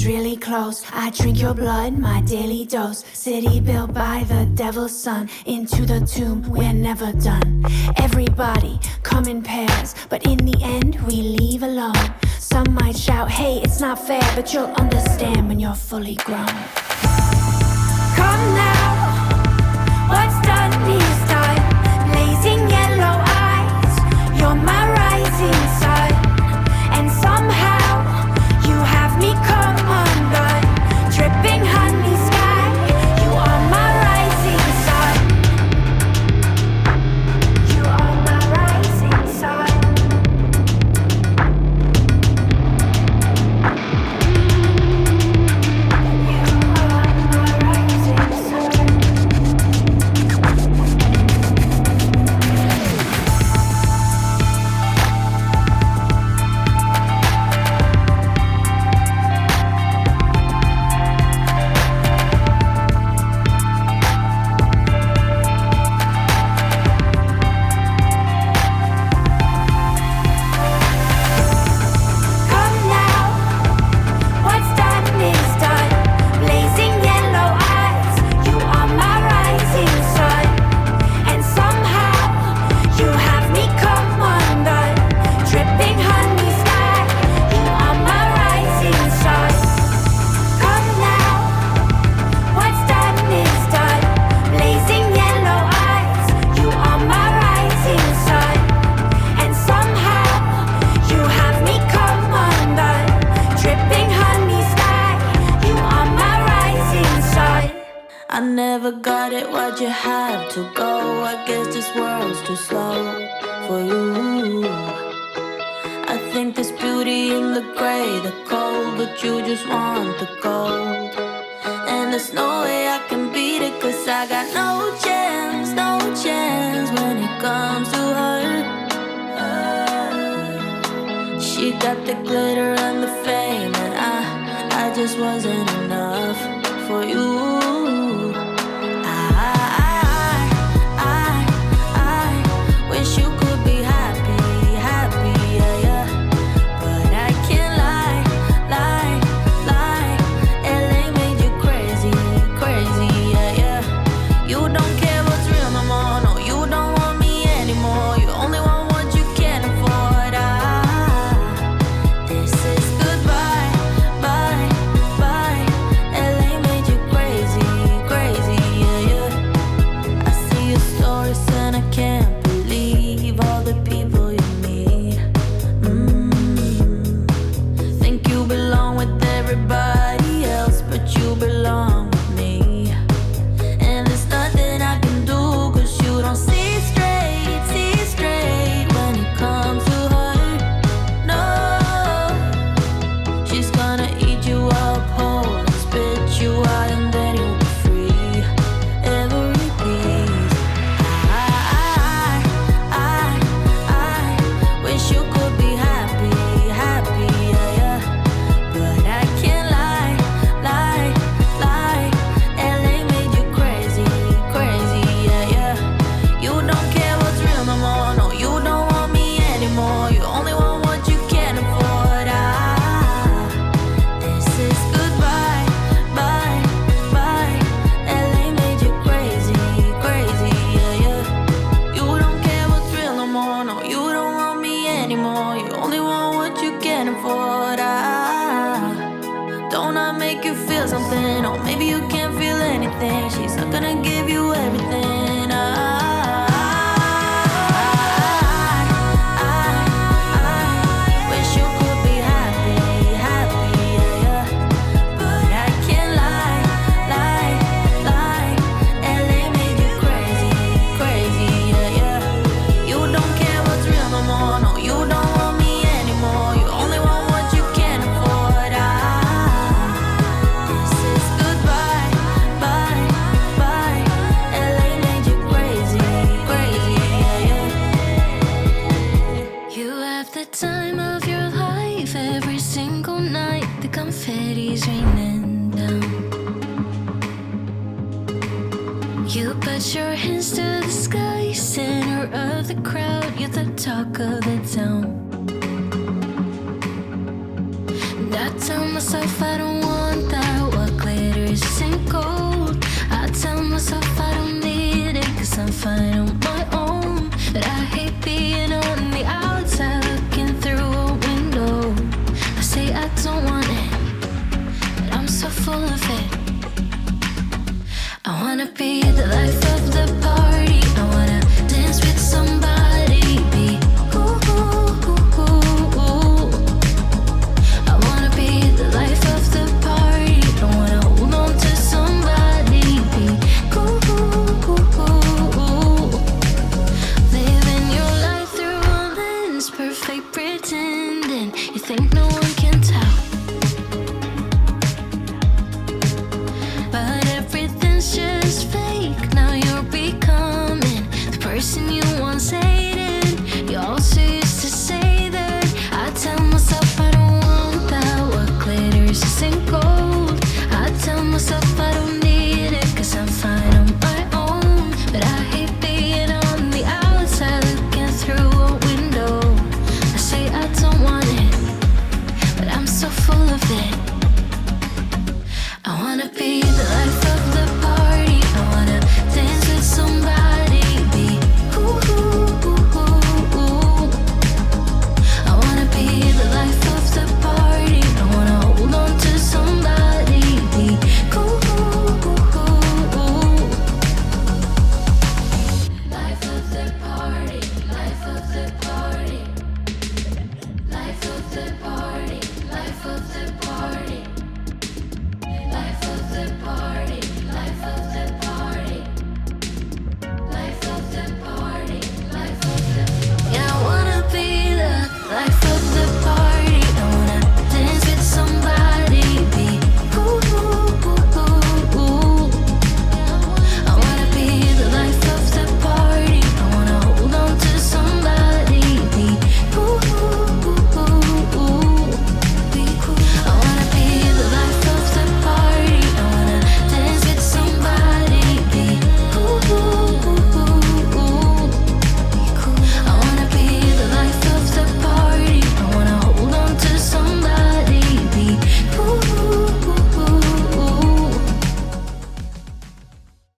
comes really close. I drink your blood, my daily dose. City built by the devil's son. Into the tomb, we're never done. Everybody come in pairs, but in the end we leave alone. Some might shout, hey, it's not fair, but you'll understand when you're fully grown. Come now, what's done is done. Blazing yellow eyes, you're my rising sun. And somehow you have me come undone. Dripping honey sky, you are my rising sun. You are my rising sun. I never got it, why'd you have to go? I guess this world's too slow for you. I think there's beauty in the gray, the cold, but you just want the gold. And there's no way I can beat it, cause I got no chance, no chance when it comes to her. She got the glitter and the fame, and I just wasn't enough for you. Wish you could be happy, happy, yeah, yeah. But I can't lie, lie, lie. LA made you crazy, crazy, yeah, yeah. You don't care what's real no more, no, you don't want me anymore. You only want what you can afford. This is goodbye, bye, bye. LA made you crazy, crazy, yeah, yeah. I see your stories and I can't all the people you meet. Think you belong with everybody else, but you belong with me. And there's nothing I can do, cause you don't see straight when it comes to her. No, she's gonna eat you up whole and spit you out, and then you'll be free. Every piece. Wish you could be happy, happy, yeah, yeah. But I can't lie, lie, lie. LA made you crazy, crazy, yeah, yeah. You don't care what's real no more, no, you don't want me anymore. You only want what you can afford. This is goodbye, bye, bye. LA made you crazy, crazy, yeah, yeah. You don't care what's real no more, no, you don't want me anymore. You only want what you can afford. Don't I make you feel something? Or maybe you can't feel anything. She's not gonna give you everything. Wish you could be happy, happy, yeah, yeah. But I can't lie, lie, lie. LA made you crazy, crazy, yeah, yeah. You don't care what's real no more, no, you don't want me anymore. You only want what you can afford. This is goodbye, bye, bye. LA made you crazy, crazy, yeah, yeah. You have the time of your life every single night. The confetti's raining down. You put your hands to the sky, center of the crowd. You're the talk of the town. And I tell myself I don't